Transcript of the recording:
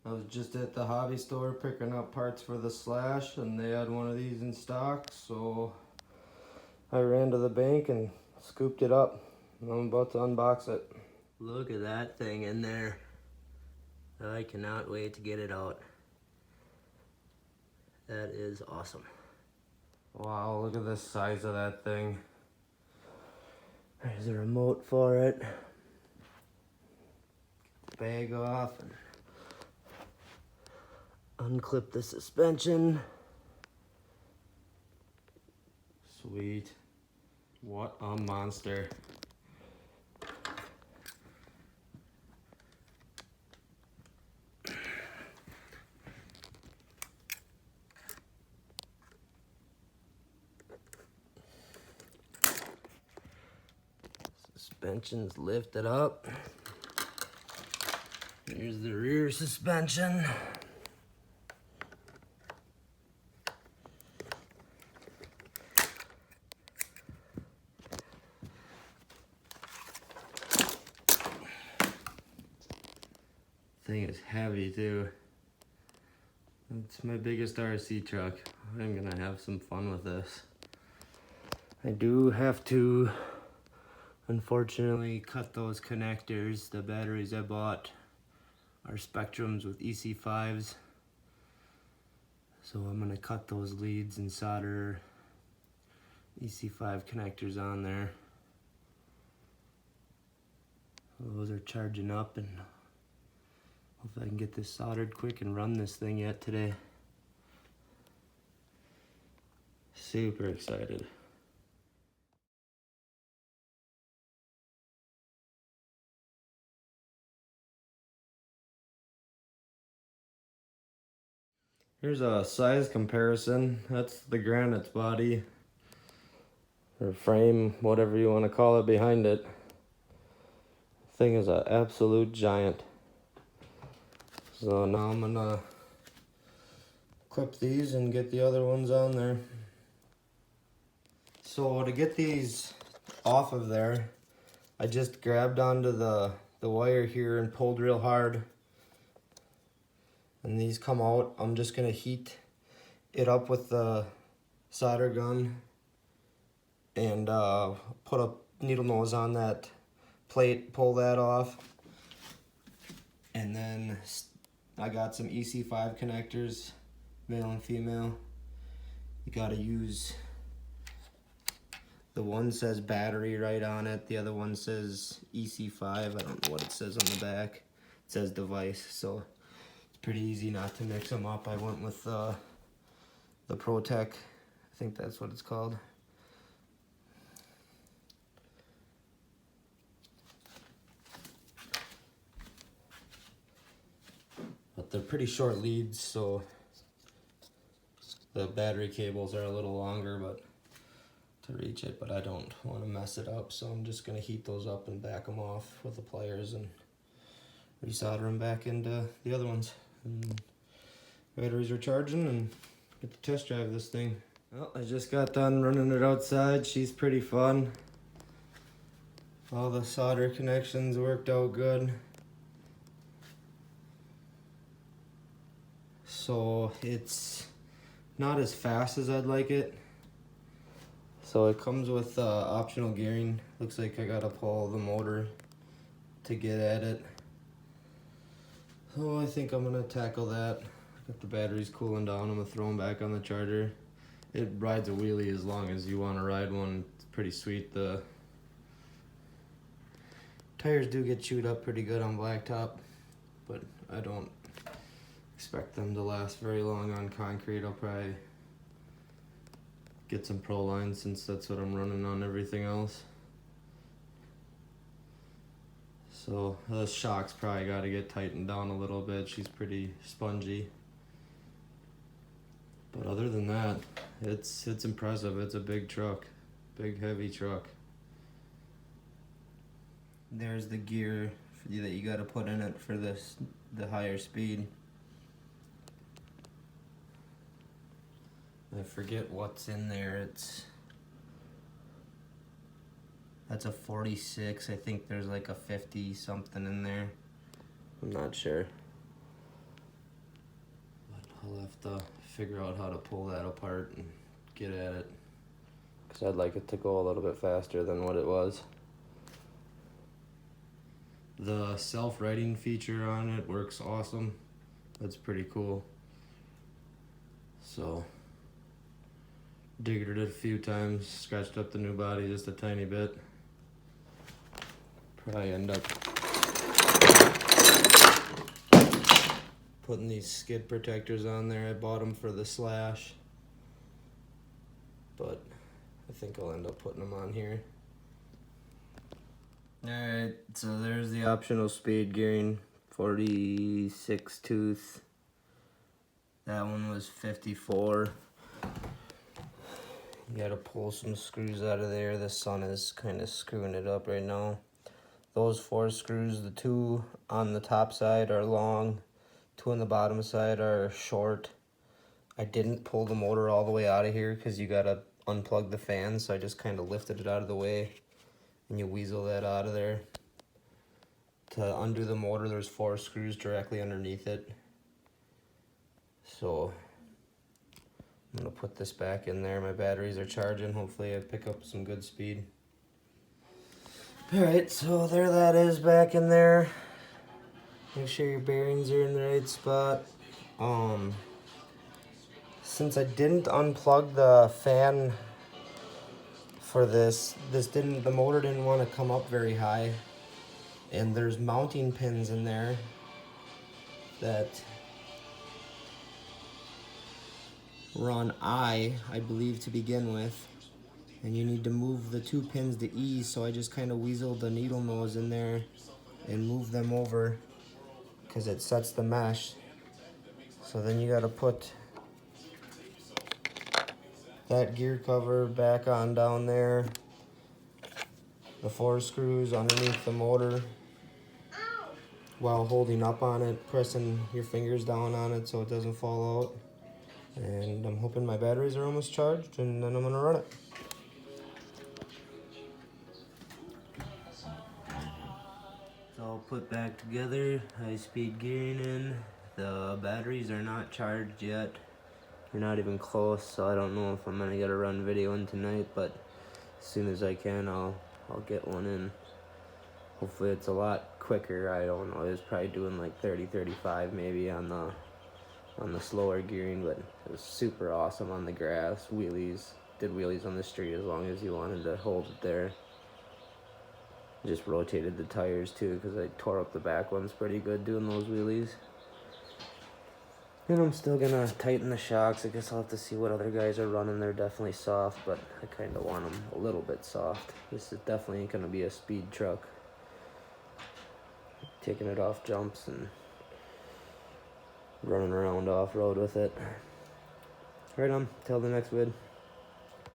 I was just at the hobby store picking up parts for the Slash, and they had one of these in stock, so I ran to the bank and scooped it up. I'm about to unbox it. Look at that thing in there. I cannot wait to get it out. That is awesome. Wow, look at the size of that thing. There's a remote for it. Bag off and unclip the suspension. Sweet. What a monster. Suspension's lifted up. Here's the rear suspension. Thing is heavy too. It's my biggest RC truck. I'm gonna have some fun with this. I do have to, unfortunately, cut those connectors. The batteries I bought are Spectrums with EC5s. So I'm gonna cut those leads and solder EC5 connectors on there. Those are charging up, and hope I can get this soldered quick and run this thing yet today. Super excited. Here's a size comparison. That's the granite's body, or frame, whatever you want to call it, behind it. Thing is an absolute giant. So now I'm gonna clip these and get the other ones on there. So to get these off of there, I just grabbed onto the wire here and pulled real hard. And these come out. I'm just gonna heat it up with the solder gun and put a needle nose on that plate, pull that off. And then I got some EC5 connectors, male and female. You gotta use, the one says battery right on it, the other one says EC5. I don't know what it says on the back. It says device, so pretty easy not to mix them up. I went with the ProTech, I think that's what it's called. But they're pretty short leads, so the battery cables are a little longer but to reach it, but I don't want to mess it up, so I'm just going to heat those up and back them off with the pliers and resolder them back into the other ones. And batteries are charging, and get to test drive this thing. Well, I just got done running it outside. She's pretty fun. All the solder connections worked out good. So it's not as fast as I'd like it. So it comes with optional gearing. Looks like I gotta pull the motor to get at it. So I think I'm gonna tackle that. Got the batteries cooling down. I'm gonna throw them back on the charger. It rides a wheelie as long as you want to ride one. It's pretty sweet. The tires do get chewed up pretty good on blacktop, but I don't expect them to last very long on concrete. I'll probably get some Pro Line since that's what I'm running on everything else. So the shock's probably got to get tightened down a little bit. She's pretty spongy. But other than that, it's impressive. It's a big truck, big heavy truck. There's the gear that you got to put in it for the higher speed. I forget what's in there. That's a 46. I think there's like a 50 something in there. I'm not sure. I'll have to figure out how to pull that apart and get at it, because I'd like it to go a little bit faster than what it was. The self-writing feature on it works awesome. That's pretty cool. So, diggered it a few times, scratched up the new body just a tiny bit. Probably end up putting these skid protectors on there. I bought them for the Slash, but I think I'll end up putting them on here. Alright, so there's the optional speed gearing, 46 tooth. That one was 54. You gotta pull some screws out of there. The sun is kind of screwing it up right now. Those 4 screws, the 2 on the top side are long, 2 on the bottom side are short. I didn't pull the motor all the way out of here because you gotta unplug the fan, so I just kind of lifted it out of the way, and you weasel that out of there. To undo the motor, there's 4 screws directly underneath it. So I'm gonna put this back in there. My batteries are charging. Hopefully I pick up some good speed. Alright, so there that is back in there. Make sure your bearings are in the right spot. Since I didn't unplug the fan for this, the motor didn't want to come up very high. And there's mounting pins in there that run I believe, to begin with. And you need to move the 2 pins to E, so I just kind of weaseled the needle nose in there and moved them over because it sets the mesh. So then you got to put that gear cover back on down there, the 4 screws underneath the motor while holding up on it, pressing your fingers down on it so it doesn't fall out. And I'm hoping my batteries are almost charged, and then I'm gonna run it. It's all put back together, high-speed gearing in. The batteries are not charged yet. They're not even close, so I don't know if I'm gonna get a run video in tonight, but as soon as I can, I'll get one in. Hopefully it's a lot quicker. I don't know, it was probably doing like 30, 35 maybe on the slower gearing, but it was super awesome on the grass, wheelies. Did wheelies on the street as long as you wanted to hold it there. Just rotated the tires too, because I tore up the back ones pretty good doing those wheelies. And I'm still gonna tighten the shocks. I guess I'll have to see what other guys are running. They're definitely soft, but I kind of want them a little bit soft. This is definitely gonna be a speed truck. Taking it off jumps and running around off-road with it. Right on, till the next vid.